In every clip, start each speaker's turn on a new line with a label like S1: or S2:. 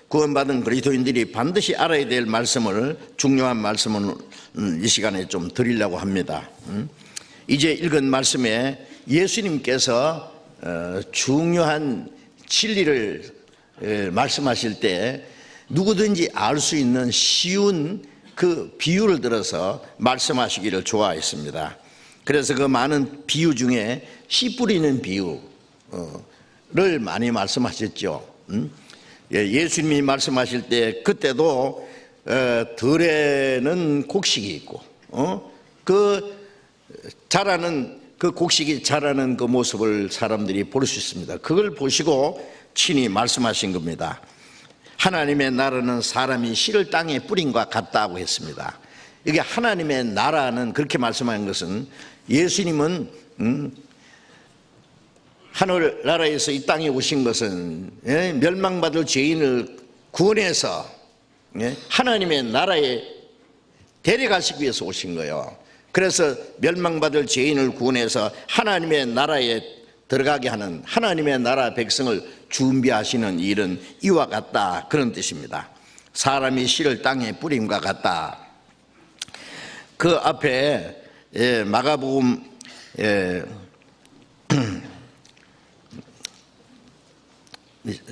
S1: 구원받은 그리스도인들이 반드시 알아야 될 말씀을, 중요한 말씀을 이 시간에 좀 드리려고 합니다. 이제 읽은 말씀에 예수님께서 중요한 진리를 말씀하실 때 누구든지 알 수 있는 쉬운 그 비유를 들어서 말씀하시기를 좋아했습니다. 그래서 그 많은 비유 중에 씨 뿌리는 비유를 많이 말씀하셨죠. 예수님이 말씀하실 때 그때도 들에는 곡식이 있고 그 자라는 그 곡식이 자라는 그 모습을 사람들이 볼 수 있습니다. 그걸 보시고 친히 말씀하신 겁니다. 하나님의 나라는 사람이 씨를 땅에 뿌린 것과 같다고 했습니다. 이게 하나님의 나라는 그렇게 말씀하는 것은 예수님은 하늘나라에서 이 땅에 오신 것은 멸망받을 죄인을 구원해서 하나님의 나라에 데려가시기 위해서 오신 거예요. 그래서 멸망받을 죄인을 구원해서 하나님의 나라에 들어가게 하는 하나님의 나라 백성을 준비하시는 일은 이와 같다, 그런 뜻입니다. 사람이 씨를 땅에 뿌림과 같다. 그 앞에 마가복음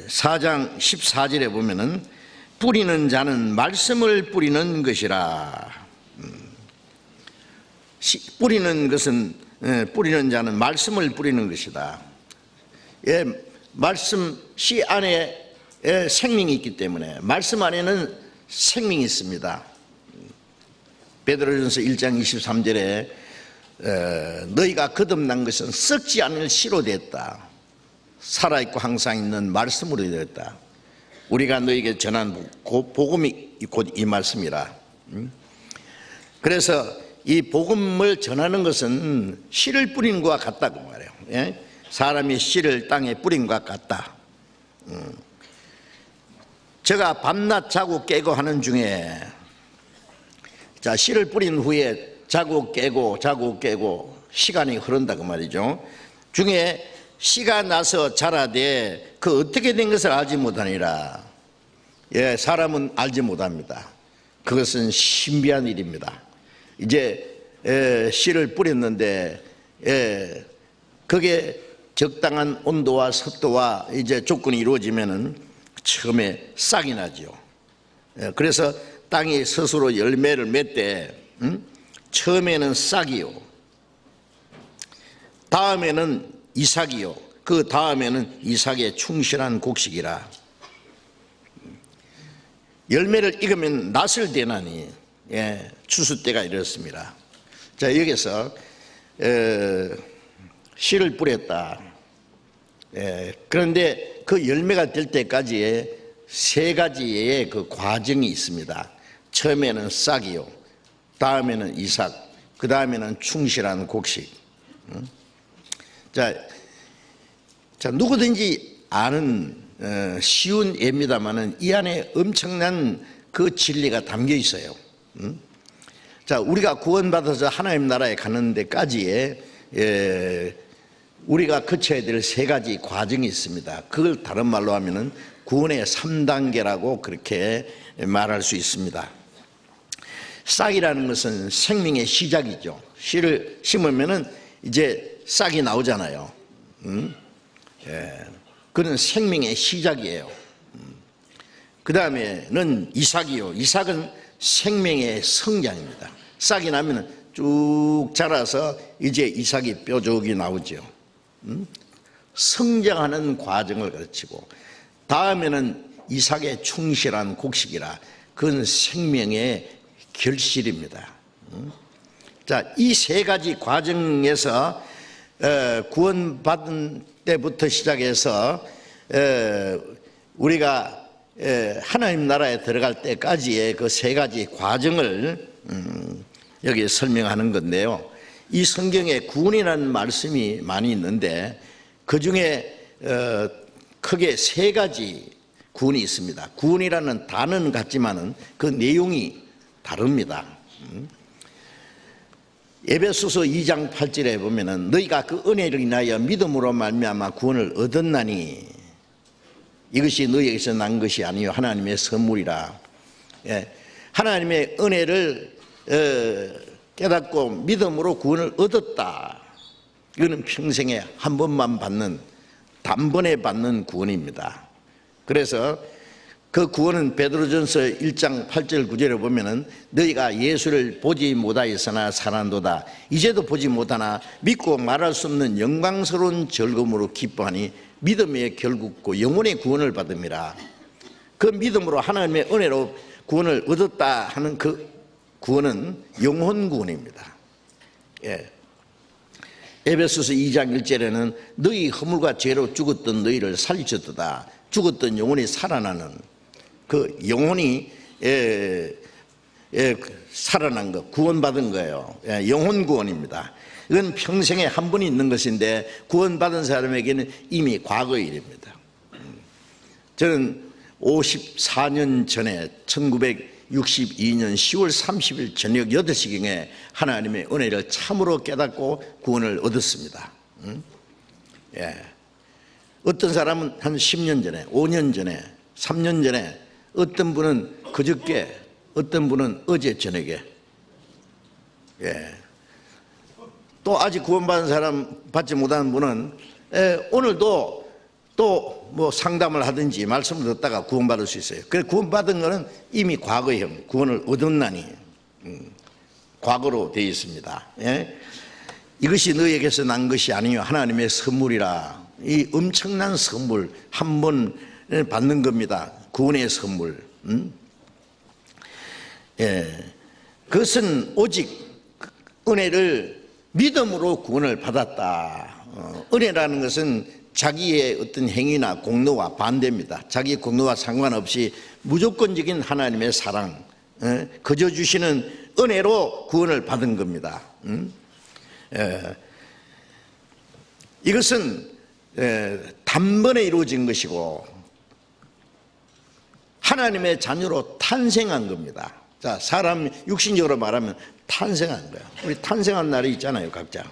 S1: 4장 14절에 보면은 뿌리는 자는 말씀을 뿌리는 것이라. 뿌리는 것은 뿌리는 자는 말씀을 뿌리는 것이다. 말씀 씨 안에 생명이 있기 때문에 말씀 안에는 생명이 있습니다. 베드로전서 1장 23절에 너희가 거듭난 것은 썩지 않을 씨로 됐다. 살아있고 항상 있는 말씀으로 되었다. 우리가 너희에게 전한 복음이 곧 이 말씀이라. 그래서 이 복음을 전하는 것은 씨를 뿌리는 것과 같다고 말해요. 사람이 씨를 땅에 뿌린 것과 같다. 제가 밤낮 자고 깨고 하는 중에 씨를 뿌린 후에 자고 깨고 시간이 흐른다고 말이죠. 중에 씨가 나서 자라되 그 어떻게 된 것을 알지 못하니라. 사람은 알지 못합니다. 그것은 신비한 일입니다. 이제 씨를 뿌렸는데 그게 적당한 온도와 습도와 이제 조건이 이루어지면은 처음에 싹이 나죠. 그래서 땅이 스스로 열매를 맺되 처음에는 싹이요, 다음에는 이삭이요, 그 다음에는 이삭에 충실한 곡식이라. 열매를 익으면 낫을 대나니 추수 때가 이렇습니다. 자, 여기서 씨를 뿌렸다. 그런데 그 열매가 될 때까지의 세 가지의 그 과정이 있습니다. 처음에는 싹이요, 다음에는 이삭, 그 다음에는 충실한 곡식. 자, 누구든지 아는 쉬운 예입니다만은 이 안에 엄청난 그 진리가 담겨 있어요. 자, 우리가 구원받아서 하나님 나라에 가는 데까지의 우리가 거쳐야 될 세 가지 과정이 있습니다. 그걸 다른 말로 하면은 구원의 3단계라고 그렇게 말할 수 있습니다. 싹이라는 것은 생명의 시작이죠. 씨를 심으면은 이제 싹이 나오잖아요. 그건 생명의 시작이에요. 그 다음에는 이삭이요. 이삭은 생명의 성장입니다. 싹이 나면 쭉 자라서 이제 이삭이 뾰족이 나오죠. 성장하는 과정을 가르치고, 다음에는 이삭의 충실한 곡식이라. 그건 생명의 결실입니다. 자, 이 세 가지 과정에서 구원받은 때부터 시작해서 우리가 하나님 나라에 들어갈 때까지의 그 세 가지 과정을 여기 설명하는 건데요. 이 성경에 구원이라는 말씀이 많이 있는데 그 중에 크게 세 가지 구원이 있습니다. 구원이라는 단어는 같지만은 그 내용이 다릅니다. 에베소서 2장 8절에 보면은 너희가 그 은혜를 인하여 믿음으로 말미암아 구원을 얻었나니, 이것이 너희에게서 난 것이 아니요 하나님의 선물이라. 예. 하나님의 은혜를 깨닫고 믿음으로 구원을 얻었다. 이거는 평생에 한 번만 받는, 단번에 받는 구원입니다. 그래서 그 구원은 베드로전서 1장 8절 9절에 보면은 너희가 예수를 보지 못하였으나 살았도다. 이제도 보지 못하나 믿고 말할 수 없는 영광스러운 즐거움으로 기뻐하니 믿음의 결국고 영혼의 구원을 받음이라. 그 믿음으로 하나님의 은혜로 구원을 얻었다 하는 그 구원은 영혼 구원입니다. 예. 에베소서 2장 1절에는 너희 허물과 죄로 죽었던 너희를 살리셨도다. 죽었던 영혼이 살아나는 그 영혼이 살아난 것, 구원받은 거예요. 영혼 구원입니다. 이건 평생에 한 번이 있는 것인데 구원받은 사람에게는 이미 과거의 일입니다. 저는 54년 전에 1962년 10월 30일 저녁 8시경에 하나님의 은혜를 참으로 깨닫고 구원을 얻었습니다. 예. 어떤 사람은 한 10년 전에, 5년 전에, 3년 전에, 어떤 분은 그저께, 어떤 분은 어제 저녁에. 예. 또 아직 구원받은 사람, 받지 못하는 분은 오늘도 또 뭐 상담을 하든지 말씀을 듣다가 구원받을 수 있어요. 그래서 구원받은 거는 이미 과거형, 구원을 얻었나니 과거로 되어 있습니다. 예? 이것이 너희에게서 난 것이 아니요 하나님의 선물이라. 이 엄청난 선물 한 번 받는 겁니다. 구원의 선물. 예. 그것은 오직 은혜를 믿음으로 구원을 받았다. 은혜라는 것은 자기의 어떤 행위나 공로와 반대입니다. 자기의 공로와 상관없이 무조건적인 하나님의 사랑, 거저 주시는 은혜로 구원을 받은 겁니다. 이것은 단번에 이루어진 것이고 하나님의 자녀로 탄생한 겁니다. 자, 사람 육신적으로 말하면 탄생한 거야. 우리 탄생한 날이 있잖아요, 각자.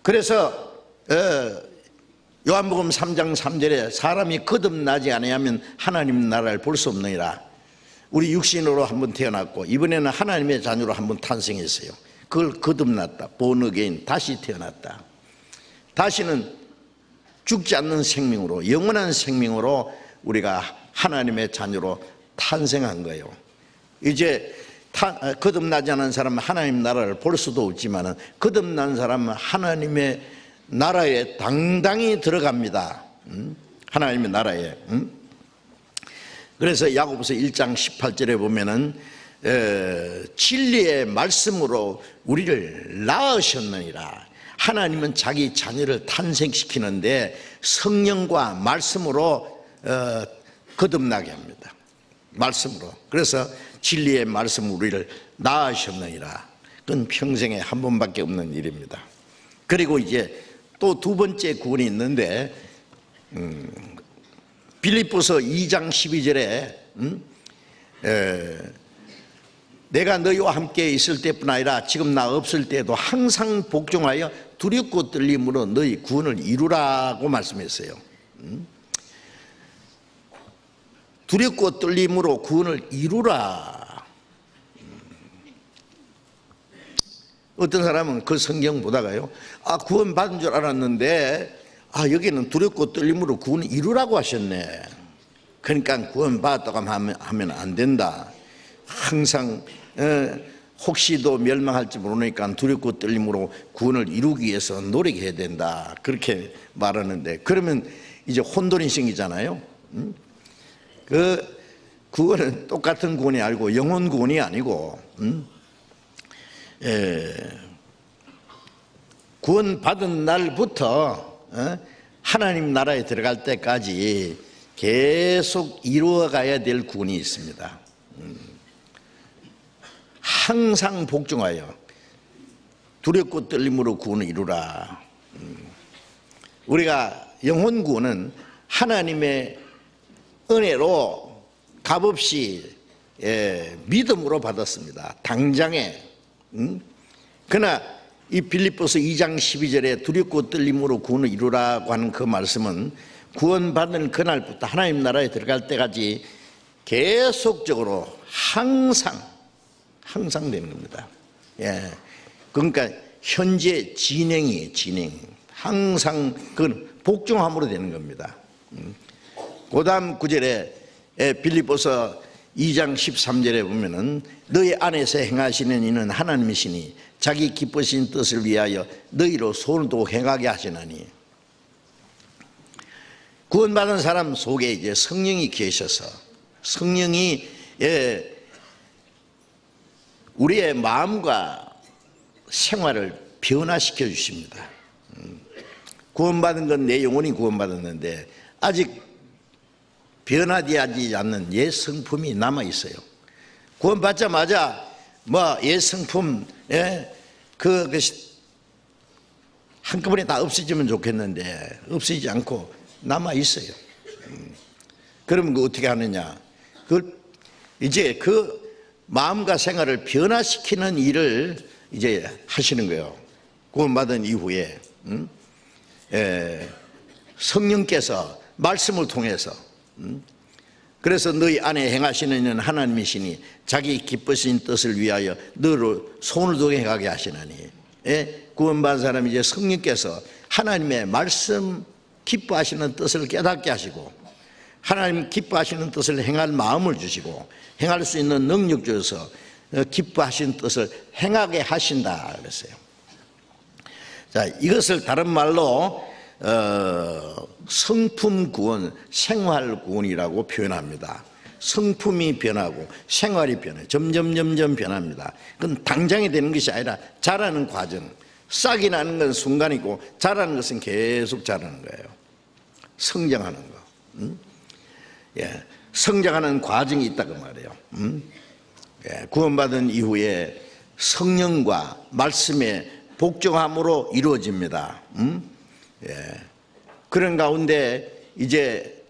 S1: 그래서 요한복음 3장 3절에 사람이 거듭나지 아니하면 하나님 나라를 볼 수 없느니라. 우리 육신으로 한번 태어났고 이번에는 하나님의 자녀로 한번 탄생했어요. 그걸 거듭났다, born again, 다시 태어났다. 다시는 죽지 않는 생명으로, 영원한 생명으로 우리가 하나님의 자녀로 탄생한 거예요. 이제 거듭나지 않은 사람은 하나님 나라를 볼 수도 없지만 거듭난 사람은 하나님의 나라에 당당히 들어갑니다. 하나님의 나라에. 그래서 야고보서 1장 18절에 보면은 진리의 말씀으로 우리를 낳으셨느니라. 하나님은 자기 자녀를 탄생시키는데 성령과 말씀으로 거듭나게 합니다. 말씀으로. 그래서 진리의 말씀 우리를 낳으셨느니라. 그건 평생에 한 번밖에 없는 일입니다. 그리고 이제 또 두 번째 구원이 있는데 빌립보서 2장 12절에 내가 너희와 함께 있을 때뿐 아니라 지금 나 없을 때도 항상 복종하여 두렵고 떨림으로 너희 구원을 이루라고 말씀했어요. 두렵고 떨림으로 구원을 이루라. 어떤 사람은 그 성경 보다가요, 구원 받은 줄 알았는데 여기는 두렵고 떨림으로 구원을 이루라고 하셨네. 그러니까 구원 받았다고 하면 안 된다. 항상 혹시도 멸망할지 모르니까 두렵고 떨림으로 구원을 이루기 위해서 노력해야 된다. 그렇게 말하는데, 그러면 이제 혼돈이생기잖아요. 그 구원은 똑같은 구원이 아니고 영혼 구원이 아니고 구원 받은 날부터 하나님 나라에 들어갈 때까지 계속 이루어가야 될 구원이 있습니다. 항상 복종하여 두렵고 떨림으로 구원을 이루라. 우리가 영혼 구원은 하나님의 은혜로 값없이 믿음으로 받았습니다. 당장에. 그러나 이 빌립보서 2장 12절에 두렵고 떨림으로 구원을 이루라고 하는 그 말씀은 구원받는 그날부터 하나님 나라에 들어갈 때까지 계속적으로 항상 되는 겁니다. 예. 그러니까 현재 진행 항상 그 복종함으로 되는 겁니다. 그 다음 구절에 빌립보서 2장 13절에 보면은 너희 안에서 행하시는 이는 하나님이시니 자기 기쁘신 뜻을 위하여 너희로 손도 행하게 하시나니, 구원받은 사람 속에 이제 성령이 계셔서 성령이 우리의 마음과 생활을 변화시켜 주십니다. 구원받은 건 내 영혼이 구원받았는데 아직 변화되지 않는 옛 성품이 남아 있어요. 구원받자마자 옛 성품 그것이 한꺼번에 다 없어지면 좋겠는데 없어지지 않고 남아 있어요. 그러면 그 어떻게 하느냐? 그 이제 그 마음과 생활을 변화시키는 일을 이제 하시는 거예요. 구원받은 이후에 성령께서 말씀을 통해서 그래서 너희 안에 행하시는 이는 하나님이시니 자기 기쁘신 뜻을 위하여 너로 손을 두게 행하게 하시나니, 구원받은 사람이 이제 성령께서 하나님의 말씀 기뻐하시는 뜻을 깨닫게 하시고 하나님 기뻐하시는 뜻을 행할 마음을 주시고 행할 수 있는 능력 주셔서 기뻐하시는 뜻을 행하게 하신다 그랬어요. 자, 이것을 다른 말로 성품 구원, 생활 구원이라고 표현합니다. 성품이 변하고 생활이 변해요. 점점 변합니다. 그건 당장이 되는 것이 아니라 자라는 과정. 싹이 나는 건 순간이고 자라는 것은 계속 자라는 거예요. 성장하는 거. 성장하는 과정이 있다고 말해요. 구원받은 이후에 성령과 말씀의 복종함으로 이루어집니다. 그런 가운데 이제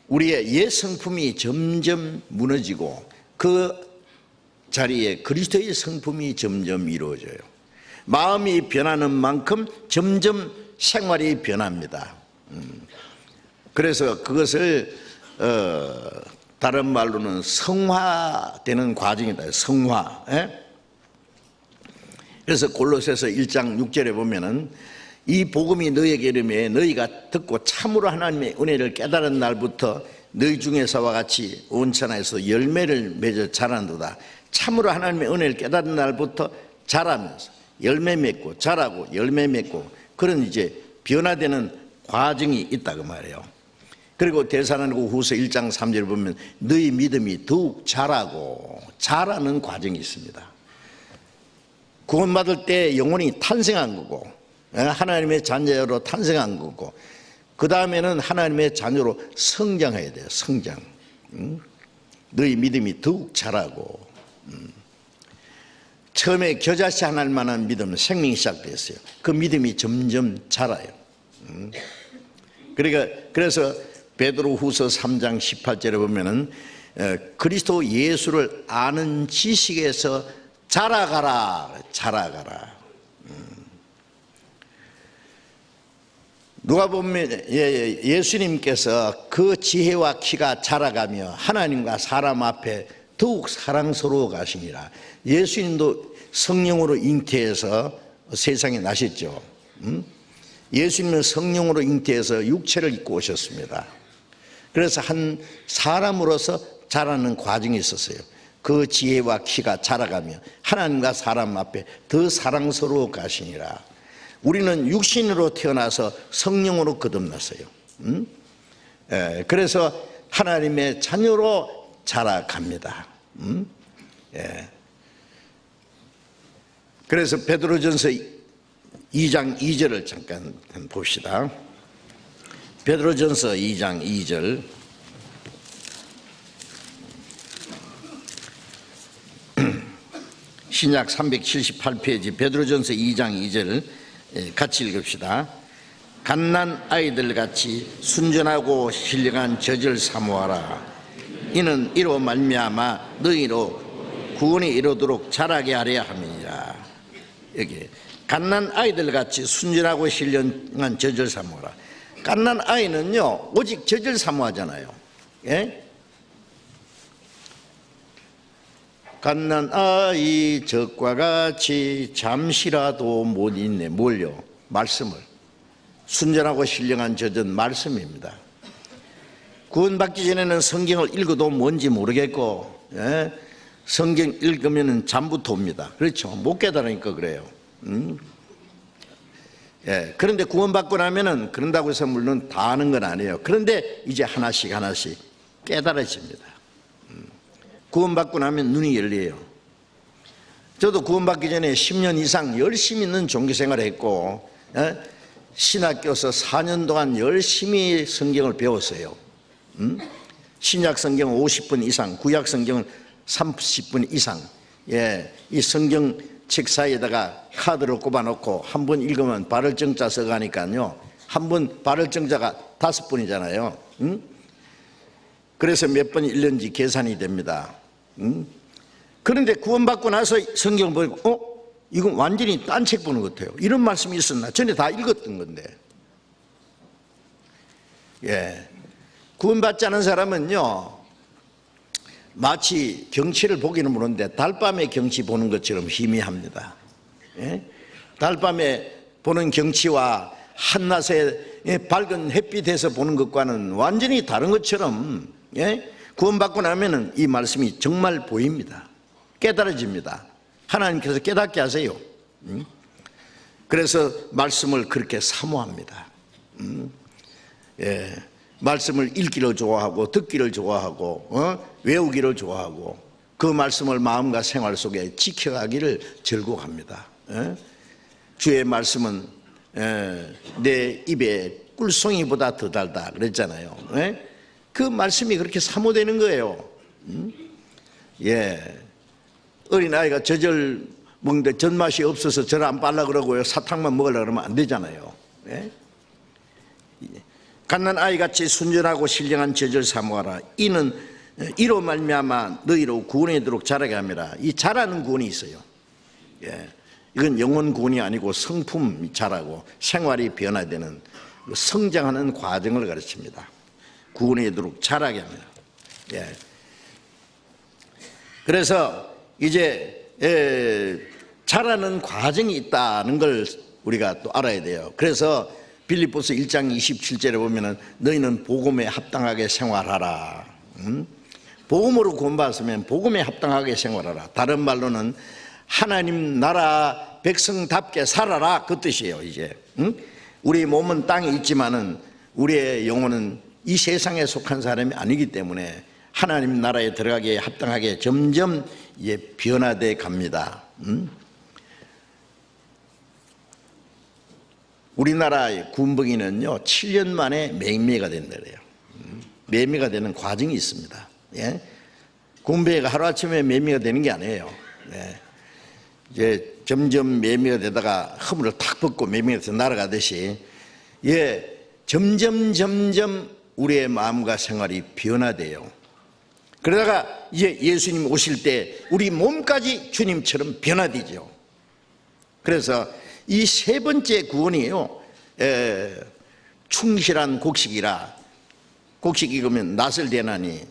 S1: 우리의 옛 성품이 점점 무너지고 그 자리에 그리스도의 성품이 점점 이루어져요. 마음이 변하는 만큼 점점 생활이 변합니다. 그래서 그것을 다른 말로는 성화되는 과정이다. 성화. 그래서 골로새서 1장 6절에 보면은 이 복음이 너희에게 이르매 너희가 듣고 참으로 하나님의 은혜를 깨달은 날부터 너희 중에서와 같이 온천하에서 열매를 맺어 자란도다. 참으로 하나님의 은혜를 깨달은 날부터 자라면서 열매 맺고 자라고 열매 맺고 그런 이제 변화되는 과정이 있다고 말해요. 그리고 데살로니가후서 1장 3절을 보면 너희 믿음이 더욱 자라고 자라는 과정이 있습니다. 구원받을 때 영혼이 탄생한 거고 하나님의 자녀로 탄생한 거고 그 다음에는 하나님의 자녀로 성장해야 돼요. 성장. 너희 믿음이 더욱 자라고. 처음에 겨자씨 하나일 만한 믿음은 생명이 시작됐어요. 그 믿음이 점점 자라요. 그래서 베드로후서 3장 18절에 보면은 그리스도 예수를 아는 지식에서 자라가라. 누가 보면 예수님께서 그 지혜와 키가 자라가며 하나님과 사람 앞에 더욱 사랑스러워 가시니라. 예수님도 성령으로 잉태해서 세상에 나셨죠. 예수님은 성령으로 잉태해서 육체를 입고 오셨습니다. 그래서 한 사람으로서 자라는 과정이 있었어요. 그 지혜와 키가 자라가며 하나님과 사람 앞에 더 사랑스러워 가시니라. 우리는 육신으로 태어나서 성령으로 거듭났어요. 그래서 하나님의 자녀로 자라갑니다. 그래서 베드로전서 2장 2절을 잠깐 봅시다. 베드로전서 2장 2절. 신약 378페이지 베드로전서 2장 2절 같이 읽읍시다. 갓난 아이들같이 순전하고 신령한 젖을 사모하라. 이는 이로 말미암아 너희로 구원이 이루도록 자라게 하려 함이니라. 여기 갓난 아이들 같이 순진하고 신령한 젖을 사모하라. 갓난 아이는요 오직 젖을 사모하잖아요. 예? 갓난 아이 젖과 같이 잠시라도 못 있네. 뭘요? 말씀을. 순전하고 신령한 젖은 말씀입니다. 구원받기 전에는 성경을 읽어도 뭔지 모르겠고, 예? 성경 읽으면 잠부터 옵니다. 그렇죠? 못 깨달으니까 그래요. 예, 그런데 구원받고 나면은 그런다고 해서 물론 다 아는 건 아니에요. 그런데 이제 하나씩 하나씩 깨달아집니다. 구원받고 나면 눈이 열려요. 저도 구원받기 전에 10년 이상 열심히 있는 종교생활을 했고, 예? 신학교에서 4년 동안 열심히 성경을 배웠어요. 신약 성경 50분 이상, 구약 성경은 30분 이상. 예, 이 성경 책 사이에다가 카드를 꼽아놓고 한 번 읽으면 발을정자 써가니까요. 한 번 발을정자가 5번이잖아요. 그래서 몇 번 읽는지 계산이 됩니다. 그런데 구원받고 나서 성경 보고 이건 완전히 딴 책 보는 것 같아요. 이런 말씀이 있었나? 전에 다 읽었던 건데. 예, 구원받지 않은 사람은요 마치 경치를 보기는 모르는데 달밤에 경치 보는 것처럼 희미합니다. 예? 달밤에 보는 경치와 한낮에 밝은 햇빛에서 보는 것과는 완전히 다른 것처럼, 예? 구원받고 나면은 이 말씀이 정말 보입니다. 깨달아집니다. 하나님께서 깨닫게 하세요. 그래서 말씀을 그렇게 사모합니다. 예, 말씀을 읽기를 좋아하고 듣기를 좋아하고 외우기를 좋아하고 그 말씀을 마음과 생활 속에 지켜가기를 즐거워합니다. 예? 주의 말씀은 내 입에 꿀송이보다 더 달다 그랬잖아요. 예? 그 말씀이 그렇게 사모되는 거예요. 예, 어린아이가 젖을 먹는데 젖맛이 없어서 젖 안 빨라 그러고요 사탕만 먹으려고 그러면 안 되잖아요. 예? 갓난 아이같이 순전하고 신령한 젖을 사모하라. 이로 말미암아 너희로 구원에 이르도록 자라게 함이라. 이 자라는 구원이 있어요. 예, 이건 영혼 구원이 아니고 성품 자라고 생활이 변화되는 성장하는 과정을 가르칩니다. 구원에 이르도록 자라게 합니다. 예. 그래서 이제 자라는 과정이 있다는 걸 우리가 또 알아야 돼요. 그래서 빌립보서 1장 27절에 보면은 너희는 복음에 합당하게 생활하라. 복음으로 구원받았으면 복음에 합당하게 생활하라. 다른 말로는 하나님 나라 백성답게 살아라 그 뜻이에요. 이제 우리 몸은 땅에 있지만은 우리의 영혼은 이 세상에 속한 사람이 아니기 때문에 하나님 나라에 들어가기에 합당하게 점점 이제 변화돼 갑니다. 우리나라의 군복이는요 7년 만에 매미가 된다 그래요. 매미가 되는 과정이 있습니다. 예? 군복이가 하루아침에 매미가 되는 게 아니에요. 예. 이제 점점 매미가 되다가 허물을 탁 벗고 매미가 돼서 날아가듯이 예, 점점 우리의 마음과 생활이 변화돼요. 그러다가 이제 예수님 오실 때 우리 몸까지 주님처럼 변화되죠. 그래서 이 세 번째 구원이에요. 충실한 곡식이라. 곡식 익으면 낫을 대나니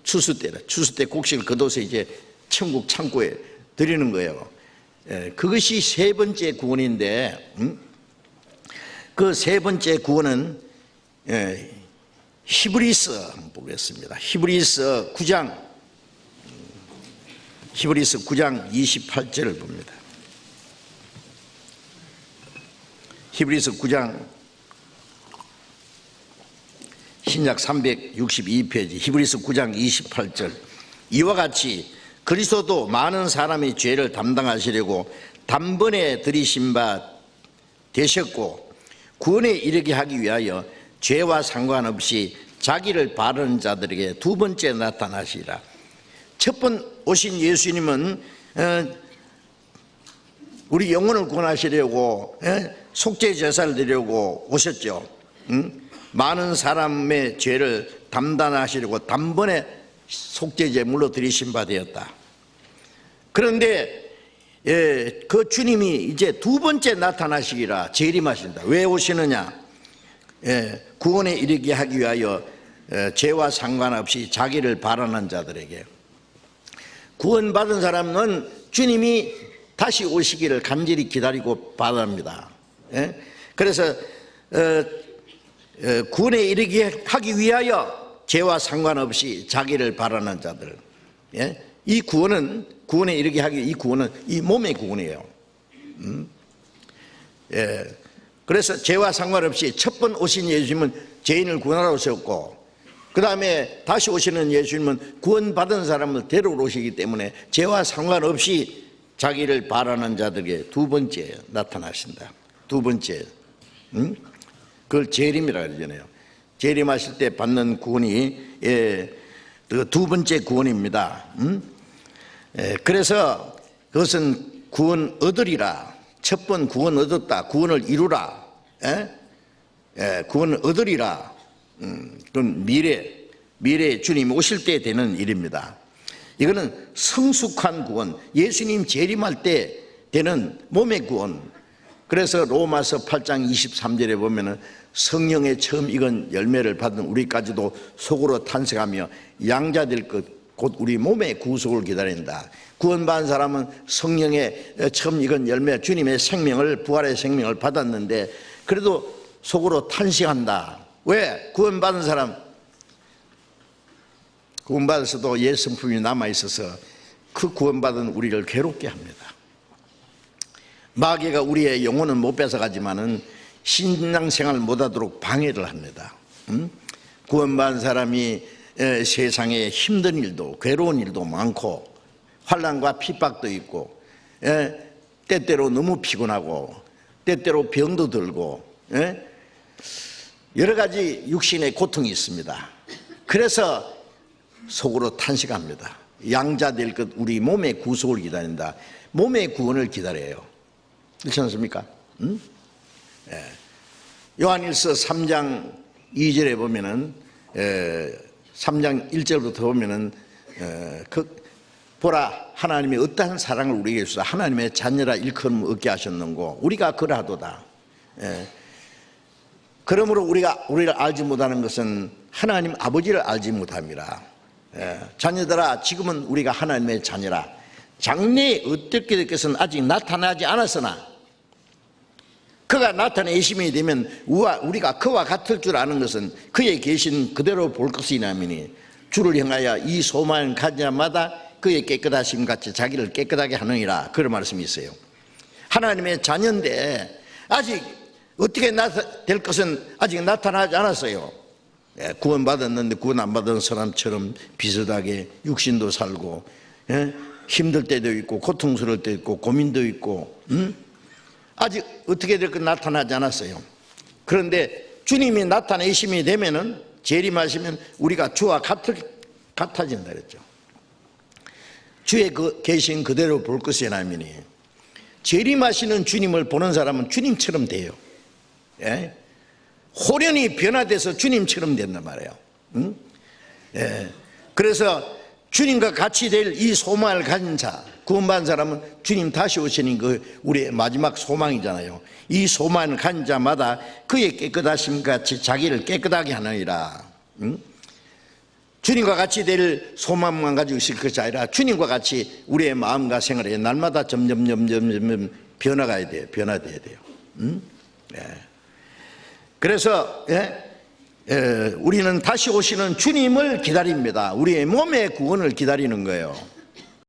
S1: 추수 때라. 추수 때 곡식을 거둬서 이제 천국 창고에 드리는 거예요. 그것이 세 번째 구원인데 그 세 번째 구원은 히브리서 한번 보겠습니다. 히브리서 9장 28절을 봅니다. 히브리서 9장 신약 362페이지 히브리서 9장 28절 이와 같이 그리스도도 많은 사람의 죄를 담당하시려고 단번에 들이신 바 되셨고 구원에 이르게 하기 위하여 죄와 상관없이 자기를 바르는 자들에게 두 번째 나타나시리라. 첫 번 오신 예수님은 우리 영혼을 구원하시려고 속죄 제사를 드리려고 오셨죠. 많은 사람의 죄를 담당하시려고 단번에 속죄 제물로 드리신 바 되었다. 그런데 그 주님이 이제 두 번째 나타나시기라 재림하신다. 왜 오시느냐? 구원에 이르게 하기 위하여 죄와 상관없이 자기를 바라는 자들에게. 구원받은 사람은 주님이 다시 오시기를 간절히 기다리고 바랍니다. 그래서 구원에 이르게 하기 위하여 죄와 상관없이 자기를 바라는 자들. 이 구원은, 구원에 이르게 하기 위해 이 구원은 이 몸의 구원이에요. 그래서 죄와 상관없이 첫 번 오신 예수님은 죄인을 구원하러 오셨고, 그 다음에 다시 오시는 예수님은 구원받은 사람을 데려오러 오시기 때문에 죄와 상관없이 자기를 바라는 자들에게 두 번째 나타나신다. 두 번째. 그걸 재림이라고 그러잖아요. 재림하실 때 받는 구원이 두 번째 구원입니다. 그래서 그것은 구원 얻으리라. 첫 번 구원 얻었다. 구원을 이루라. 구원을 얻으리라. 그건 미래 주님 오실 때 되는 일입니다. 이거는 성숙한 구원, 예수님 재림할 때 되는 몸의 구원. 그래서 로마서 8장 23절에 보면은 성령의 처음 익은 열매를 받은 우리까지도 속으로 탄식하며 양자 될 것 곧 우리 몸의 구속을 기다린다. 구원받은 사람은 성령의 처음 익은 열매, 주님의 생명을, 부활의 생명을 받았는데 그래도 속으로 탄식한다. 왜? 구원받은 사람, 구원받아서도 옛 성품이 남아있어서 그 구원받은 우리를 괴롭게 합니다. 마귀가 우리의 영혼은 못 뺏어가지만은 신앙생활 못하도록 방해를 합니다. 구원받은 사람이 세상에 힘든 일도 괴로운 일도 많고 환난과 핍박도 있고 때때로 너무 피곤하고 때때로 병도 들고 여러 가지 육신의 고통이 있습니다. 그래서 속으로 탄식합니다. 양자 될 것 우리 몸의 구속을 기다린다. 몸의 구원을 기다려요. 그렇지 않습니까? 요한일서 3장 2절에 보면은 3장 1절부터 보면은 보라 하나님이 어떠한 사랑을 우리에게 주사 하나님의 자녀라 일컬음 얻게 하셨는고 우리가 그러하도다. 그러므로 우리를 알지 못하는 것은 하나님 아버지를 알지 못함이라. 자녀들아 지금은 우리가 하나님의 자녀라. 장래에 어떻게 될 것은 아직 나타나지 않았으나 그가 나타내심이 되면 우리가 그와 같을 줄 아는 것은 그의 계신 그대로 볼 것이나미니 주를 향하여 이 소망을 가진 자마다 그의 깨끗하심 같이 자기를 깨끗하게 하느니라. 그런 말씀이 있어요. 하나님의 자녀인데 아직 어떻게 될 것은 아직 나타나지 않았어요. 구원받았는데 구원 안 받은 사람처럼 비슷하게 육신도 살고 힘들 때도 있고 고통스러울 때도 있고 고민도 있고 아직 어떻게 될 건 나타나지 않았어요. 그런데 주님이 나타내심이 되면은 재림하시면 우리가 주와 같아진다 그랬죠. 주의 계신 그대로 볼 것이나미니 재림하시는 주님을 보는 사람은 주님처럼 돼요. 호련히 변화돼서 주님처럼 된단 말이에요. 그래서 주님과 같이 될 이 소망을 가진 자, 구원받은 사람은 주님 다시 오시는 그 우리의 마지막 소망이잖아요. 이 소망을 가진 자마다 그의 깨끗하심 같이 자기를 깨끗하게 하느니라. 주님과 같이 될 소망만 가지고 있을 것이 아니라 주님과 같이 우리의 마음과 생활에 날마다 점점 변화돼야 돼요. 그래서 우리는 다시 오시는 주님을 기다립니다. 우리의 몸의 구원을 기다리는 거예요.